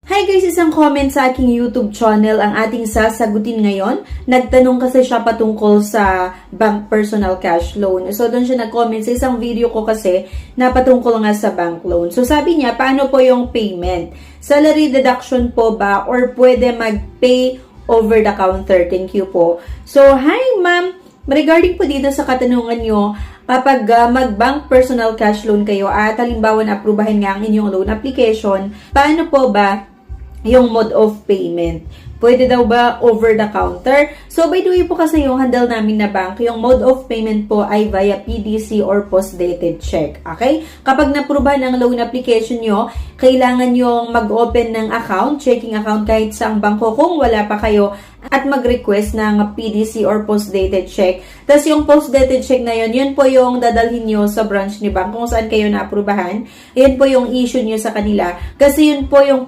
Hi guys! Isang comment sa aking YouTube channel ang ating sasagutin ngayon. Nagtanong kasi siya patungkol sa bank personal cash loan. So, doon siya nag-comment sa isang video ko kasi na patungkol nga sa bank loan. So, sabi niya, paano po yung payment? Salary deduction po ba or pwede mag-pay over the counter? Thank you po. So, hi ma'am! Regarding po dito sa katanungan nyo, kapag mag-bank personal cash loan kayo at halimbawa na-aprubahin nga ang inyong loan application, paano po ba yung mode of payment? Pwede daw ba over the counter? So, by the way po kasi yung handle namin na bank, yung mode of payment po ay via PDC or post-dated check. Okay? Kapag na-aprubahan ang loan application nyo, kailangan yung mag-open ng account, checking account kahit sa bangko kung wala pa kayo at mag-request ng PDC or post-dated check. Tapos yung post-dated check na yun po yung dadalhin nyo sa branch ni bank kung saan kayo na-aprubahan. Yan po yung issue nyo sa kanila. Kasi yun po yung